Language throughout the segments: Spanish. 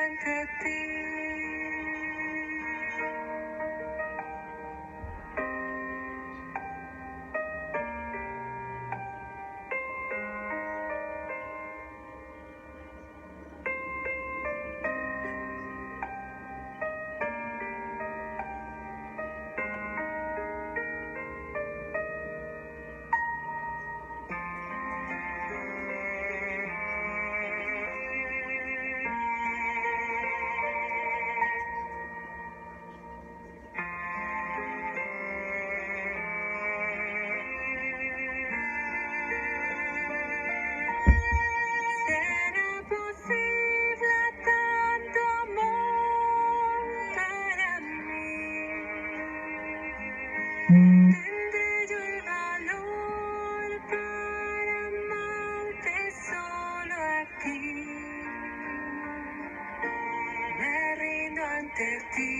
ante ti. Ante ti,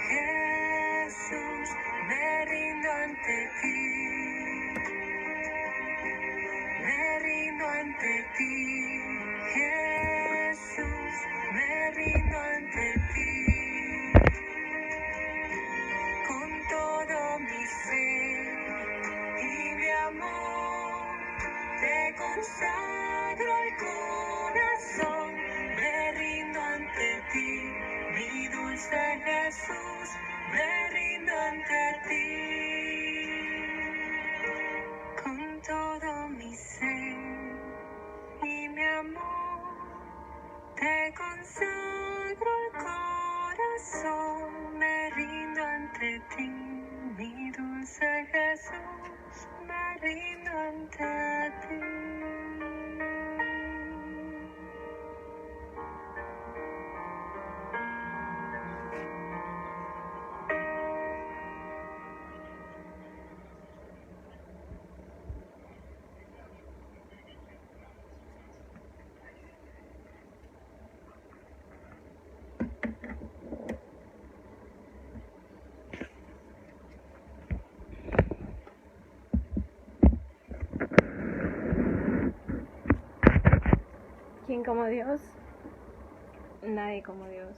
Jesús, me rindo ante ti. Me rindo ante ti, Jesús, me rindo ante ti. Con todo mi ser y mi amor, te consagro el corazón. Me rindo ante ti. Mi dulce Jesús, me rindo ante ti. Con todo mi ser y mi amor, te consagro el corazón. Me rindo ante ti, mi dulce Jesús, me rindo ante ti. ¿Quién como Dios? Nadie como Dios.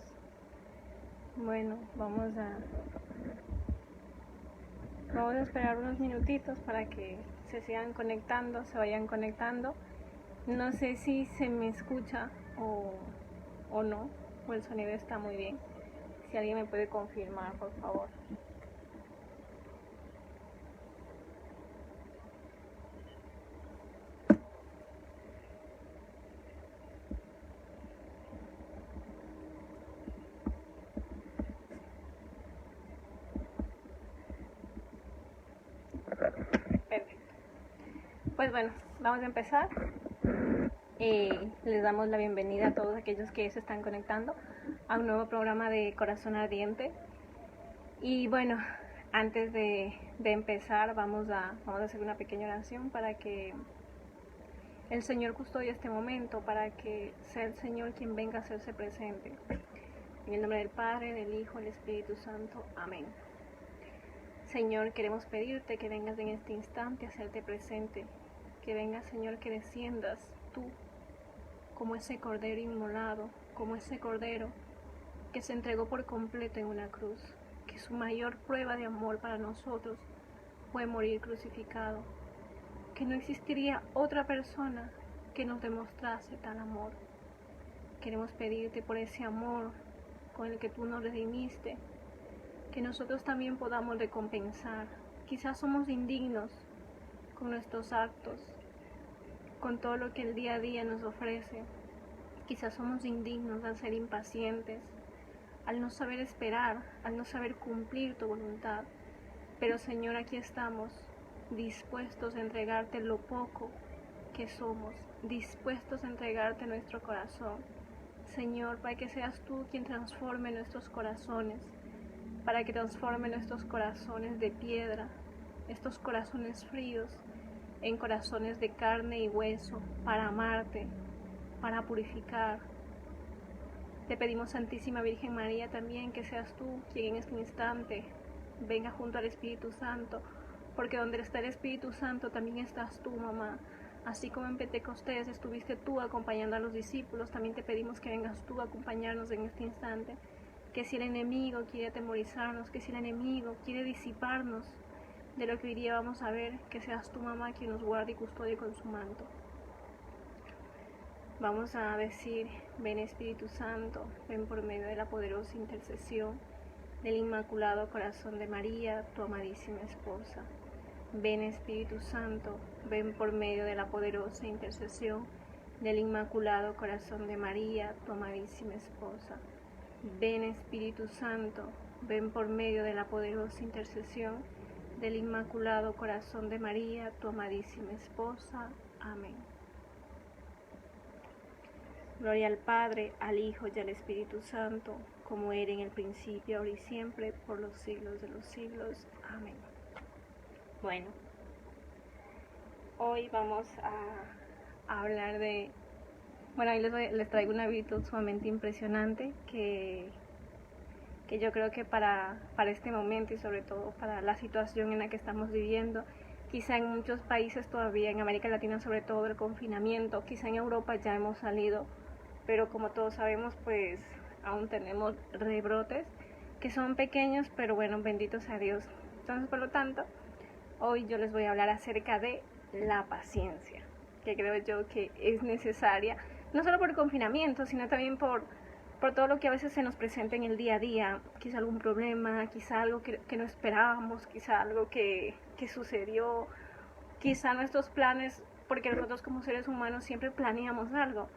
Bueno, vamos a esperar unos minutitos para que se sigan conectando, se vayan conectando. No sé si se me escucha o no, o el sonido está muy bien. Si alguien me puede confirmar, por favor. Perfecto. Pues bueno, vamos a empezar. Les damos la bienvenida a todos aquellos que se están conectando a un nuevo programa de Corazón Ardiente. Y bueno, antes de empezar vamos a hacer una pequeña oración para que el Señor custodie este momento, para que sea el Señor quien venga a hacerse presente. En el nombre del Padre, del Hijo, del Espíritu Santo. Amén. Señor, queremos pedirte que vengas en este instante a hacerte presente, que vengas, Señor, que desciendas tú como ese cordero inmolado, como ese cordero que se entregó por completo en una cruz, que su mayor prueba de amor para nosotros fue morir crucificado, que no existiría otra persona que nos demostrase tal amor. Queremos pedirte por ese amor con el que tú nos redimiste, que nosotros también podamos recompensar. Quizás somos indignos con nuestros actos, con todo lo que el día a día nos ofrece. Quizás somos indignos al ser impacientes, al no saber esperar, al no saber cumplir tu voluntad. Pero Señor, aquí estamos, dispuestos a entregarte lo poco que somos, dispuestos a entregarte nuestro corazón. Señor, para que seas tú quien transforme nuestros corazones, para que transforme nuestros corazones de piedra, estos corazones fríos, en corazones de carne y hueso, para amarte, para purificar. Te pedimos, Santísima Virgen María, también que seas tú quien en este instante venga junto al Espíritu Santo, porque donde está el Espíritu Santo también estás tú, mamá. Así como en Pentecostés estuviste tú acompañando a los discípulos, también te pedimos que vengas tú a acompañarnos en este instante. Que si el enemigo quiere atemorizarnos, que si el enemigo quiere disiparnos de lo que hoy día vamos a ver, que seas tu mamá quien nos guarde y custodie con su manto. Vamos a decir: ven Espíritu Santo, ven por medio de la poderosa intercesión del Inmaculado Corazón de María, tu amadísima esposa. Ven Espíritu Santo, ven por medio de la poderosa intercesión del Inmaculado Corazón de María, tu amadísima esposa. Ven Espíritu Santo, ven por medio de la poderosa intercesión del Inmaculado Corazón de María, tu amadísima esposa. Amén. Gloria al Padre, al Hijo y al Espíritu Santo, como era en el principio, ahora y siempre, por los siglos de los siglos. Amén. Bueno, hoy vamos a hablar de... Bueno, hoy les traigo una virtud sumamente impresionante que yo creo que para este momento y sobre todo para la situación en la que estamos viviendo, quizá en muchos países todavía, en América Latina sobre todo, el confinamiento, quizá en Europa ya hemos salido, pero como todos sabemos, pues aún tenemos rebrotes que son pequeños, pero bueno, bendito sea Dios. Entonces, por lo tanto, hoy yo les voy a hablar acerca de la paciencia, que creo yo que es necesaria, no solo por el confinamiento, sino también por todo lo que a veces se nos presenta en el día a día, quizá algún problema, quizá algo que no esperábamos, quizá algo que sucedió, quizá nuestros planes, porque nosotros como seres humanos siempre planeamos algo,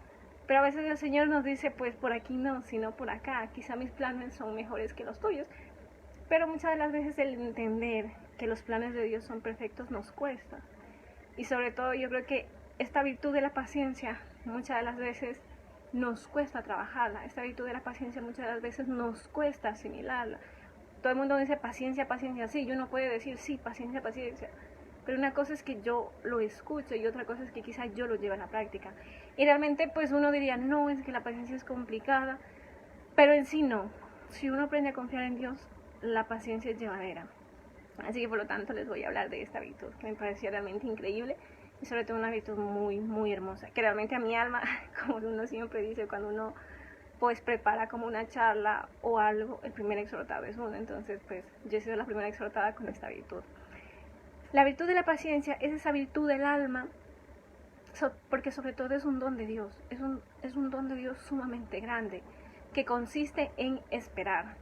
pero a veces el Señor nos dice, pues por aquí no, sino por acá, quizá mis planes son mejores que los tuyos, pero muchas de las veces el entender que los planes de Dios son perfectos nos cuesta, y sobre todo yo creo que esta virtud de la paciencia muchas de las veces nos cuesta trabajarla, esta virtud de la paciencia muchas de las veces nos cuesta asimilarla. Todo el mundo dice paciencia, paciencia, sí, y uno puede decir sí, paciencia, paciencia, pero una cosa es que yo lo escucho y otra cosa es que quizá yo lo lleve a la práctica. Y realmente pues uno diría, no, es que la paciencia es complicada, pero en sí no. Si uno aprende a confiar en Dios, la paciencia es llevadera. Así que por lo tanto les voy a hablar de esta virtud que me pareció realmente increíble y sobre todo una virtud muy, muy hermosa, que realmente a mi alma, como uno siempre dice, cuando uno pues prepara como una charla o algo, el primer exhortado es uno. Entonces pues yo he sido la primera exhortada con esta virtud. La virtud de la paciencia es esa virtud del alma, porque sobre todo es un don de Dios, es un don de Dios sumamente grande, que consiste en esperar,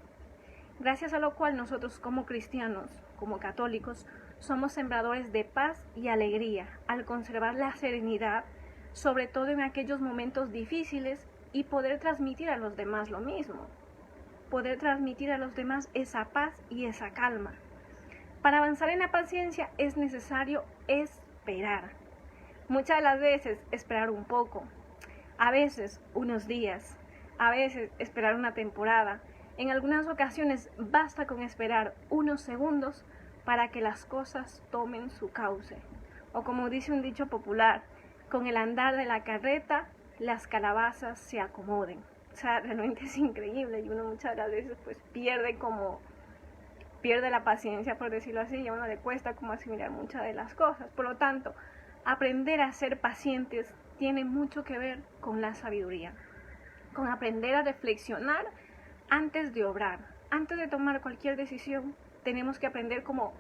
gracias a lo cual nosotros como cristianos, como católicos, somos sembradores de paz y alegría al conservar la serenidad, sobre todo en aquellos momentos difíciles, y poder transmitir a los demás lo mismo, poder transmitir a los demás esa paz y esa calma. Para avanzar en la paciencia es necesario esperar. Muchas de las veces esperar un poco, a veces unos días, a veces esperar una temporada. En algunas ocasiones basta con esperar unos segundos para que las cosas tomen su cauce. O como dice un dicho popular, con el andar de la carreta, las calabazas se acomoden. O sea, realmente es increíble y uno muchas de las veces pues pierde la paciencia, por decirlo así, y a uno le cuesta como asimilar muchas de las cosas. Por lo tanto, aprender a ser pacientes tiene mucho que ver con la sabiduría, con aprender a reflexionar antes de obrar. Antes de tomar cualquier decisión, tenemos que aprender como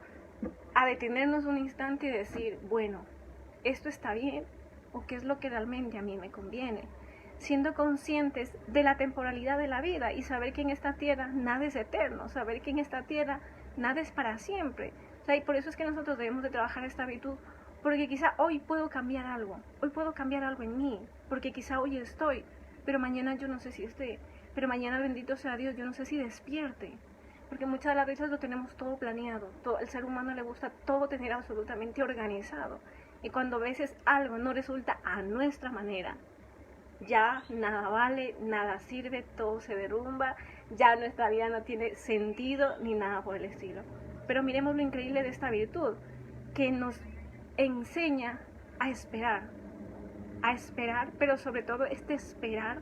a detenernos un instante y decir, bueno, ¿esto está bien? ¿O qué es lo que realmente a mí me conviene? Siendo conscientes de la temporalidad de la vida y saber que en esta tierra nada es eterno, saber que en esta tierra nada es para siempre. O sea, y por eso es que nosotros debemos de trabajar esta virtud, porque quizá hoy puedo cambiar algo en mí, porque quizá hoy estoy, pero mañana yo no sé si esté, pero mañana, bendito sea Dios, yo no sé si despierte, porque muchas de las veces lo tenemos todo planeado, el ser humano le gusta todo tener absolutamente organizado, y cuando a veces algo no resulta a nuestra manera, ya nada vale, nada sirve, todo se derrumba, ya nuestra vida no tiene sentido ni nada por el estilo. Pero miremos lo increíble de esta virtud, que nos enseña a esperar, pero sobre todo este esperar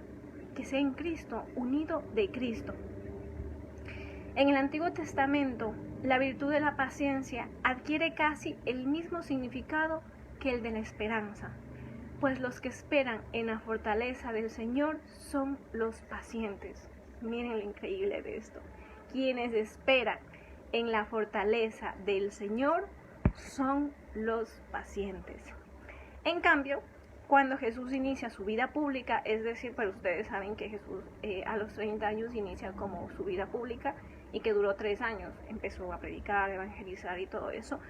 que sea en Cristo, unido de Cristo. En el Antiguo Testamento, la virtud de la paciencia adquiere casi el mismo significado que el de la esperanza, pues los que esperan en la fortaleza del Señor son los pacientes. Miren lo increíble de esto. Quienes esperan en la fortaleza del Señor son los pacientes. En cambio, cuando Jesús inicia su vida pública, es decir, pues ustedes saben que Jesús a los 30 años inicia como su vida pública y que duró 3 años, empezó a predicar, a evangelizar y todo eso.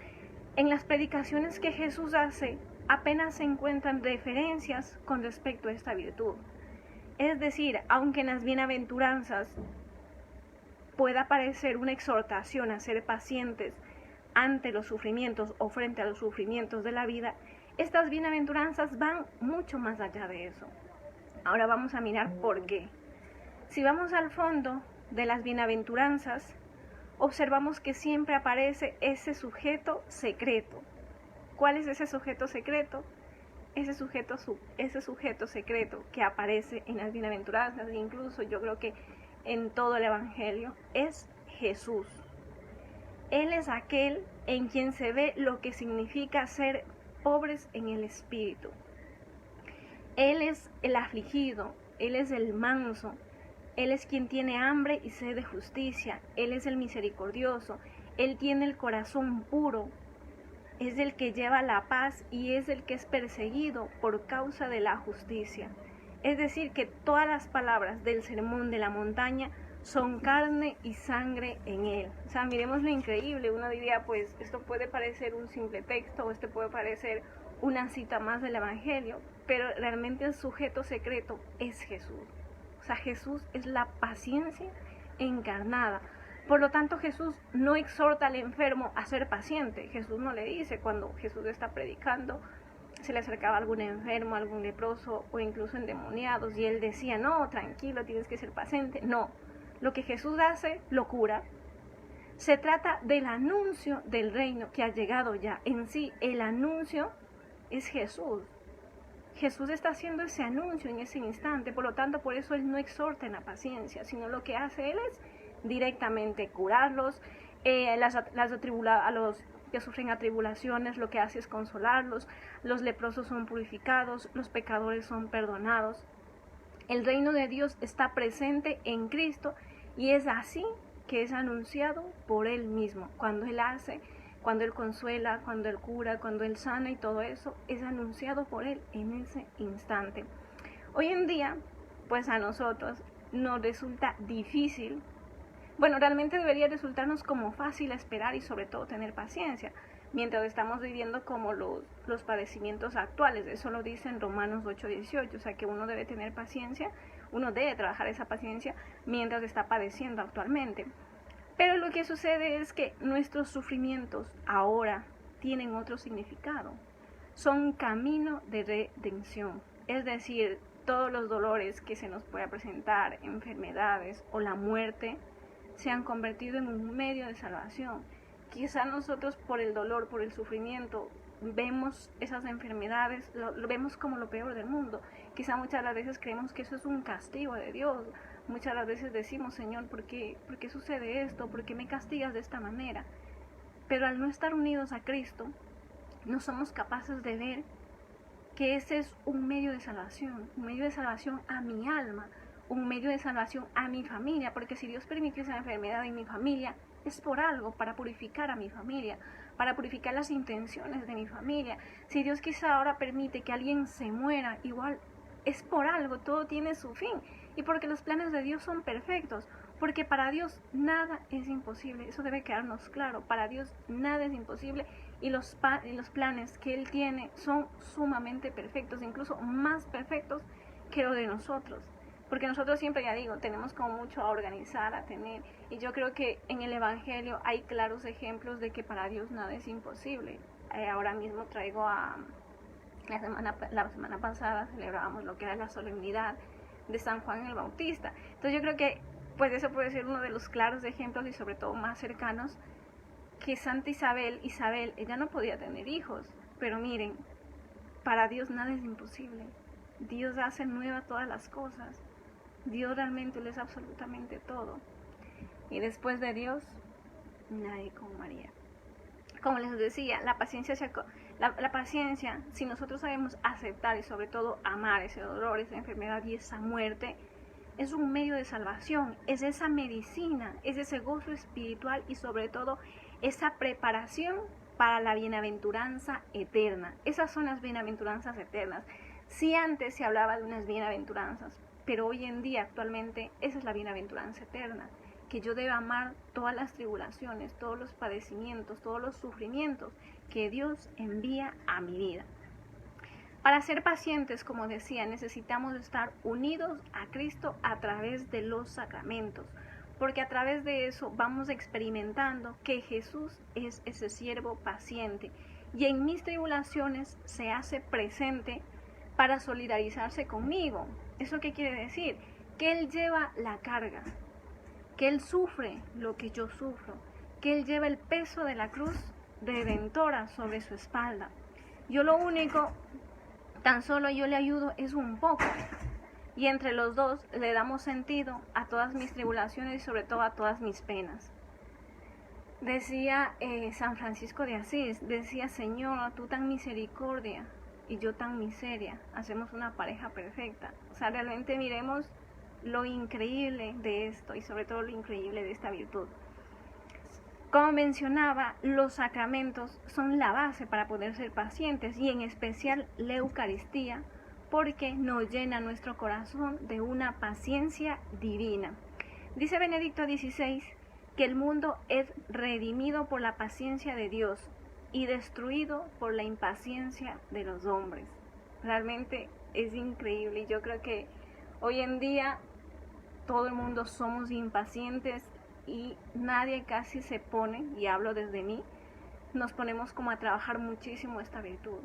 En las predicaciones que Jesús hace, apenas se encuentran referencias con respecto a esta virtud. Es decir, aunque en las bienaventuranzas pueda aparecer una exhortación a ser pacientes ante los sufrimientos o frente a los sufrimientos de la vida, estas bienaventuranzas van mucho más allá de eso. Ahora vamos a mirar por qué. Si vamos al fondo de las bienaventuranzas, observamos que siempre aparece ese sujeto secreto. ¿Cuál es ese sujeto secreto? Ese sujeto secreto que aparece en las bienaventuranzas, incluso yo creo que en todo el Evangelio, es Jesús. Él es aquel en quien se ve lo que significa ser pobres en el espíritu. Él es el afligido, Él es el manso, Él es quien tiene hambre y sed de justicia, Él es el misericordioso, Él tiene el corazón puro, es el que lleva la paz y es el que es perseguido por causa de la justicia. Es decir, que todas las palabras del sermón de la montaña son carne y sangre en él. O sea, miremos lo increíble. Uno diría, pues, esto puede parecer un simple texto o esto puede parecer una cita más del Evangelio, pero realmente el sujeto secreto es Jesús. O sea, Jesús es la paciencia encarnada. Por lo tanto, Jesús no exhorta al enfermo a ser paciente. Jesús no le dice, cuando Jesús está predicando, se le acercaba algún enfermo, algún leproso o incluso endemoniados y él decía, no, tranquilo, tienes que ser paciente. No, lo que Jesús hace lo cura. Se trata del anuncio del reino que ha llegado ya. En sí, el anuncio es Jesús. Jesús está haciendo ese anuncio en ese instante, por lo tanto, por eso Él no exhorta en la paciencia, sino lo que hace Él es directamente curarlos, a los que sufren atribulaciones, lo que hace es consolarlos, los leprosos son purificados, los pecadores son perdonados. El reino de Dios está presente en Cristo y es así que es anunciado por Él mismo. Cuando Él hace, cuando Él consuela, cuando Él cura, cuando Él sana y todo eso, es anunciado por Él en ese instante. Hoy en día, pues a nosotros nos resulta difícil. Bueno, realmente debería resultarnos como fácil esperar y sobre todo tener paciencia, mientras estamos viviendo como los padecimientos actuales. Eso lo dice en Romanos 8:18, o sea que uno debe tener paciencia, uno debe trabajar esa paciencia mientras está padeciendo actualmente. Pero lo que sucede es que nuestros sufrimientos ahora tienen otro significado. Son camino de redención, es decir, todos los dolores que se nos pueda presentar, enfermedades o la muerte, se han convertido en un medio de salvación. Quizá nosotros por el dolor, por el sufrimiento, vemos esas enfermedades, lo vemos como lo peor del mundo. Quizá muchas de las veces creemos que eso es un castigo de Dios. Muchas de las veces decimos, Señor, ¿por qué sucede esto? ¿Por qué me castigas de esta manera? Pero al no estar unidos a Cristo, no somos capaces de ver que ese es un medio de salvación a mi alma, un medio de salvación a mi familia, porque si Dios permitió esa enfermedad en mi familia, es por algo, para purificar a mi familia, para purificar las intenciones de mi familia. Si Dios quizá ahora permite que alguien se muera, igual es por algo, todo tiene su fin, y porque los planes de Dios son perfectos, porque para Dios nada es imposible, eso debe quedarnos claro, para Dios nada es imposible, y los planes que Él tiene son sumamente perfectos, incluso más perfectos que lo de nosotros. Porque nosotros siempre, ya digo, tenemos como mucho a organizar, a tener, y yo creo que en el Evangelio hay claros ejemplos de que para Dios nada es imposible. Ahora mismo traigo la semana pasada celebrábamos lo que era la solemnidad de San Juan el Bautista. Entonces yo creo que pues eso puede ser uno de los claros ejemplos y sobre todo más cercanos, que Santa Isabel, ella no podía tener hijos, pero miren, para Dios nada es imposible. Dios hace nueva todas las cosas. Dios realmente lo es absolutamente todo. Y después de Dios, nadie como María. Como les decía, la paciencia La paciencia, si nosotros sabemos aceptar y sobre todo amar ese dolor, esa enfermedad y esa muerte, es un medio de salvación, es esa medicina, es ese gozo espiritual y sobre todo esa preparación para la bienaventuranza eterna. Esas son las bienaventuranzas eternas. Si antes se hablaba de unas bienaventuranzas, pero hoy en día actualmente esa es la bienaventuranza eterna, que yo debo amar todas las tribulaciones, todos los padecimientos, todos los sufrimientos que Dios envía a mi vida. Para ser pacientes, como decía, necesitamos estar unidos a Cristo a través de los sacramentos, porque a través de eso vamos experimentando que Jesús es ese siervo paciente y en mis tribulaciones se hace presente para solidarizarse conmigo. ¿Eso qué quiere decir? Que Él lleva la carga, que Él sufre lo que yo sufro, que Él lleva el peso de la cruz redentora sobre su espalda. Yo lo único, tan solo yo le ayudo es un poco. Y entre los dos le damos sentido a todas mis tribulaciones y sobre todo a todas mis penas. Decía San Francisco de Asís, decía: Señor, tú tan misericordia y yo tan miseria, hacemos una pareja perfecta. O sea, realmente miremos lo increíble de esto y sobre todo lo increíble de esta virtud. Como mencionaba, los sacramentos son la base para poder ser pacientes y en especial la Eucaristía, porque nos llena nuestro corazón de una paciencia divina. Dice Benedicto XVI que el mundo es redimido por la paciencia de Dios y destruido por la impaciencia de los hombres. Realmente es increíble y yo creo que hoy en día todo el mundo somos impacientes y nadie casi se pone, y hablo desde mí, nos ponemos como a trabajar muchísimo esta virtud.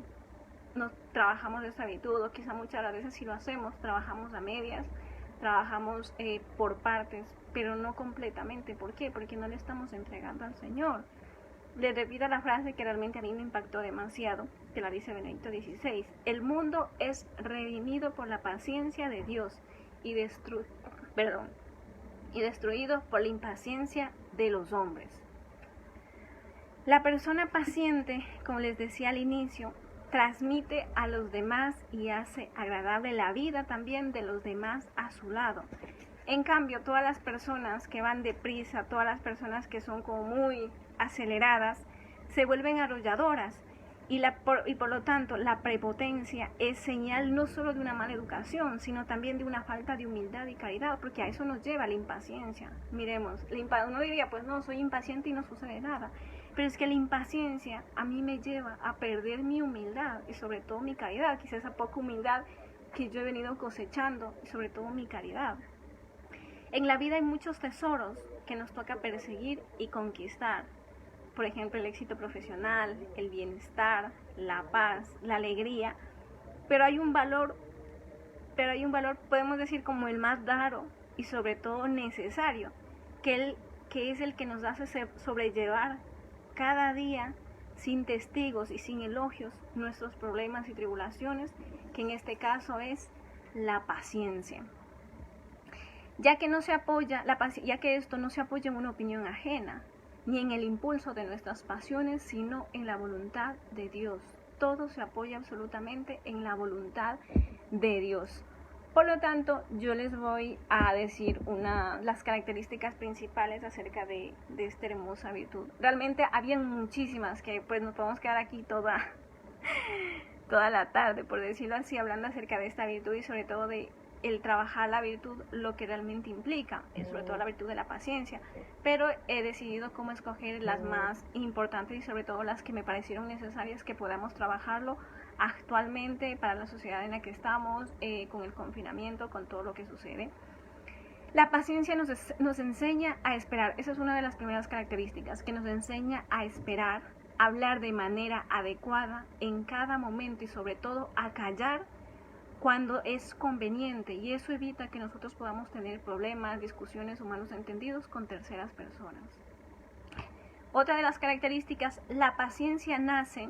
Nos trabajamos esta virtud, o quizá muchas las veces si lo hacemos, trabajamos a medias, trabajamos por partes, pero no completamente. ¿Por qué? Porque no le estamos entregando al Señor. Le repito la frase que realmente a mí me impactó demasiado, que la dice Benedicto XVI. El mundo es redimido por la paciencia de Dios y destruido por la impaciencia de los hombres. La persona paciente, como les decía al inicio, transmite a los demás y hace agradable la vida también de los demás a su lado. En cambio, todas las personas que van deprisa, todas las personas que son como muy aceleradas, se vuelven arrolladoras y por lo tanto la prepotencia es señal no solo de una mala educación, sino también de una falta de humildad y caridad, porque a eso nos lleva la impaciencia. Miremos, uno diría, pues no, soy impaciente y no sucede nada. Pero es que la impaciencia a mí me lleva a perder mi humildad y sobre todo mi caridad, quizás esa poca humildad que yo he venido cosechando y sobre todo mi caridad. En la vida hay muchos tesoros que nos toca perseguir y conquistar. Por ejemplo, el éxito profesional, el bienestar, la paz, la alegría. Pero hay un valor, podemos decir, como el más raro y sobre todo necesario, que es el que nos hace sobrellevar cada día sin testigos y sin elogios nuestros problemas y tribulaciones, que en este caso es la paciencia. Ya que esto no se apoya en una opinión ajena, ni en el impulso de nuestras pasiones, sino en la voluntad de Dios. Todo se apoya absolutamente en la voluntad de Dios. Por lo tanto, yo les voy a decir las características principales acerca de esta hermosa virtud. Realmente habían muchísimas que pues nos podemos quedar aquí toda la tarde, por decirlo así, hablando acerca de esta virtud y sobre todo de el trabajar la virtud, lo que realmente implica, sobre todo la virtud de la paciencia. Pero he decidido cómo escoger las más importantes y sobre todo las que me parecieron necesarias que podamos trabajarlo actualmente para la sociedad en la que estamos, con el confinamiento, con todo lo que sucede. La paciencia nos enseña a esperar. Esa es una de las primeras características, que nos enseña a esperar, a hablar de manera adecuada en cada momento y sobre todo a callar cuando es conveniente, y eso evita que nosotros podamos tener problemas, discusiones o malos entendidos con terceras personas. Otra de las características, la paciencia nace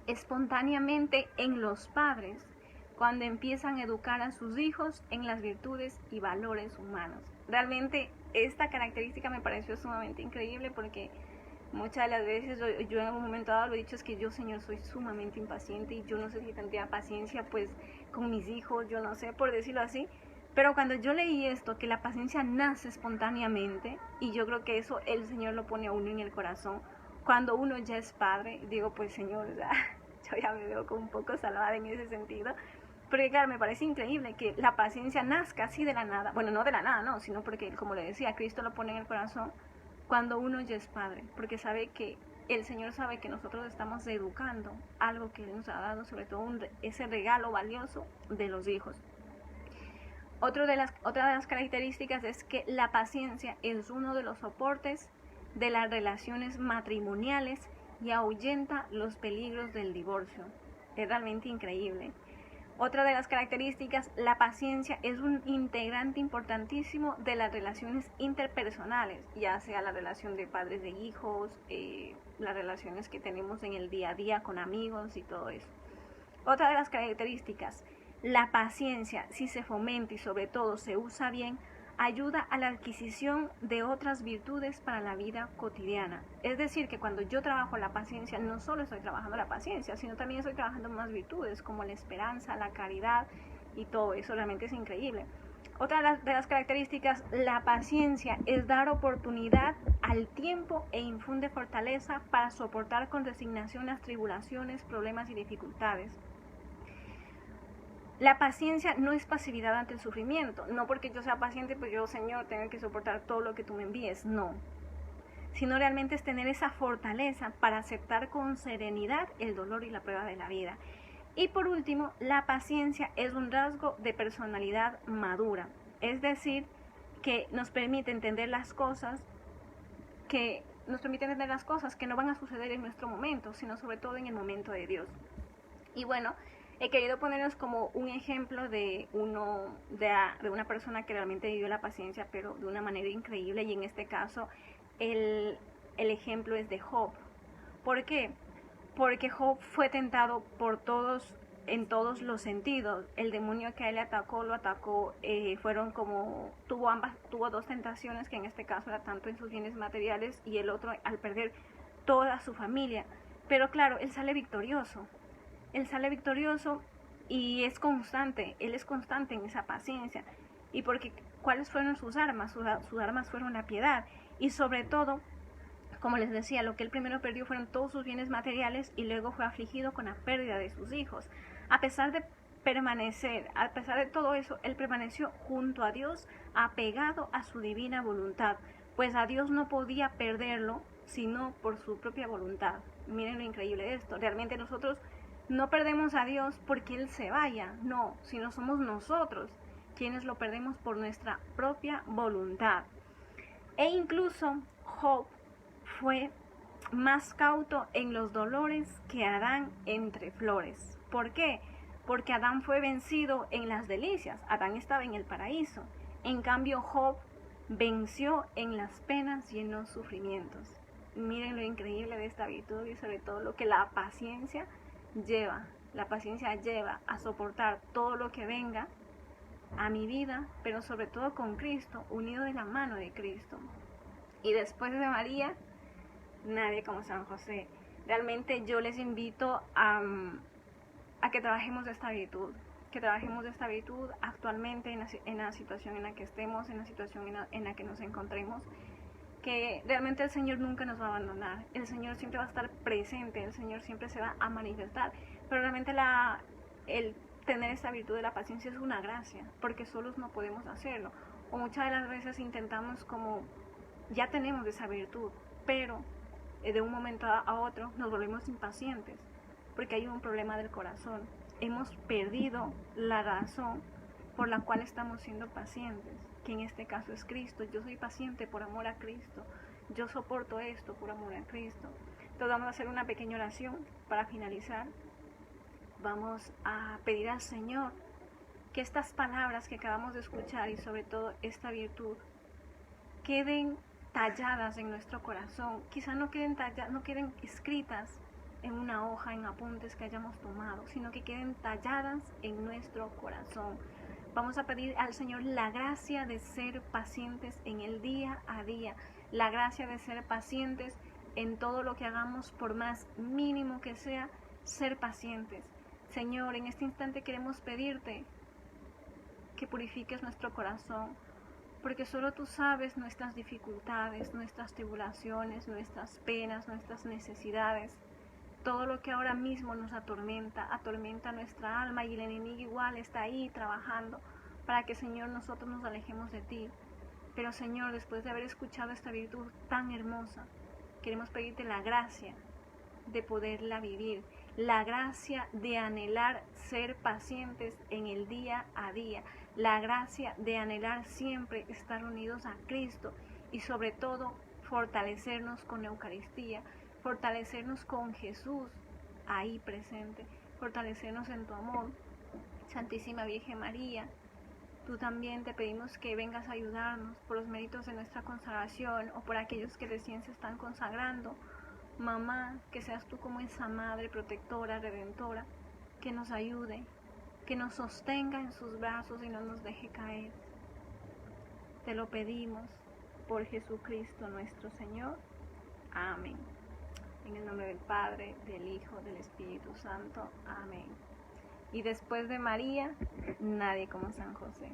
espontáneamente en los padres cuando empiezan a educar a sus hijos en las virtudes y valores humanos. Realmente esta característica me pareció sumamente increíble porque Muchas de las veces yo en un momento dado lo he dicho, es que yo, Señor, soy sumamente impaciente y yo no sé si tendría paciencia pues con mis hijos, yo no sé, por decirlo así. Pero cuando yo leí esto, que la paciencia nace espontáneamente, y yo creo que eso el Señor lo pone a uno en el corazón, cuando uno ya es padre, digo, pues Señor, o sea, yo ya me veo como un poco salvada en ese sentido. Porque claro, me parece increíble que la paciencia nazca así de la nada. Bueno, no de la nada, no, sino porque, como le decía, Cristo lo pone en el corazón cuando uno ya es padre, porque sabe que el Señor sabe que nosotros estamos educando algo que Él nos ha dado, sobre todo ese regalo valioso de los hijos. Otra de las características es que la paciencia es uno de los soportes de las relaciones matrimoniales y ahuyenta los peligros del divorcio. Es realmente increíble. Otra de las características, la paciencia es un integrante importantísimo de las relaciones interpersonales, ya sea la relación de padres de hijos, las relaciones que tenemos en el día a día con amigos y todo eso. Otra de las características, la paciencia, si se fomenta y sobre todo se usa bien, ayuda a la adquisición de otras virtudes para la vida cotidiana. Es decir, que cuando yo trabajo la paciencia, no solo estoy trabajando la paciencia, sino también estoy trabajando más virtudes como la esperanza, la caridad y todo eso. Realmente es increíble. Otra de las características, la paciencia es dar oportunidad al tiempo e infunde fortaleza para soportar con resignación las tribulaciones, problemas y dificultades. La paciencia no es pasividad ante el sufrimiento. No porque yo sea paciente, pues yo, Señor, tengo que soportar todo lo que tú me envíes. No. Sino realmente es tener esa fortaleza para aceptar con serenidad el dolor y la prueba de la vida. Y por último, la paciencia es un rasgo de personalidad madura. Es decir, que nos permite entender las cosas que no van a suceder en nuestro momento, sino sobre todo en el momento de Dios. Y bueno, he querido ponernos como un ejemplo de una persona que realmente vivió la paciencia, pero de una manera increíble, y en este caso el ejemplo es de Job. ¿Por qué? Porque Job fue tentado por todos, en todos los sentidos. El demonio que a él le atacó, tuvo dos tentaciones, que en este caso era tanto en sus bienes materiales y el otro al perder toda su familia. Pero claro, él sale victorioso y es constante, él es constante en esa paciencia. Y porque, ¿cuáles fueron sus armas? Sus armas fueron la piedad. Y sobre todo, como les decía, lo que él primero perdió fueron todos sus bienes materiales y luego fue afligido con la pérdida de sus hijos. A pesar de todo eso, él permaneció junto a Dios, apegado a su divina voluntad, pues a Dios no podía perderlo, sino por su propia voluntad. Miren lo increíble de esto. Realmente nosotros no perdemos a Dios porque Él se vaya, no, sino somos nosotros quienes lo perdemos por nuestra propia voluntad. E incluso Job fue más cauto en los dolores que Adán entre flores. ¿Por qué? Porque Adán fue vencido en las delicias, Adán estaba en el paraíso. En cambio, Job venció en las penas y en los sufrimientos. Miren lo increíble de esta virtud y sobre todo lo que la paciencia lleva a soportar todo lo que venga a mi vida, pero sobre todo con Cristo, unido de la mano de Cristo. Y después de María, nadie como San José. Realmente yo les invito a que trabajemos esta virtud, actualmente en la situación en la que estemos, en la situación en la que nos encontremos, que realmente el Señor nunca nos va a abandonar, el Señor siempre va a estar presente, el Señor siempre se va a manifestar, pero realmente el tener esta virtud de la paciencia es una gracia, porque solos no podemos hacerlo, o muchas de las veces intentamos como, ya tenemos esa virtud, pero de un momento a otro nos volvemos impacientes, porque hay un problema del corazón, hemos perdido la razón por la cual estamos siendo pacientes, que en este caso es Cristo. Yo soy paciente por amor a Cristo, yo soporto esto por amor a Cristo. Entonces vamos a hacer una pequeña oración para finalizar. Vamos a pedir al Señor que estas palabras que acabamos de escuchar y sobre todo esta virtud queden talladas en nuestro corazón, quizá no queden escritas en una hoja, en apuntes que hayamos tomado, sino que queden talladas en nuestro corazón. Vamos a pedir al Señor la gracia de ser pacientes en el día a día, la gracia de ser pacientes en todo lo que hagamos, por más mínimo que sea, ser pacientes. Señor, en este instante queremos pedirte que purifiques nuestro corazón, porque solo tú sabes nuestras dificultades, nuestras tribulaciones, nuestras penas, nuestras necesidades. Todo lo que ahora mismo nos atormenta nuestra alma, y el enemigo igual está ahí trabajando para que, Señor, nosotros nos alejemos de ti. Pero, Señor, después de haber escuchado esta virtud tan hermosa, queremos pedirte la gracia de poderla vivir, la gracia de anhelar ser pacientes en el día a día, la gracia de anhelar siempre estar unidos a Cristo, y sobre todo fortalecernos con la Eucaristía, fortalecernos con Jesús ahí presente, fortalecernos en tu amor. Santísima Virgen María, tú también te pedimos que vengas a ayudarnos por los méritos de nuestra consagración, o por aquellos que recién se están consagrando. Mamá, que seas tú como esa madre protectora, redentora, que nos ayude, que nos sostenga en sus brazos y no nos deje caer. Te lo pedimos por Jesucristo nuestro Señor. Amén. En el nombre del Padre, del Hijo, del Espíritu Santo. Amén. Y después de María, nadie como San José.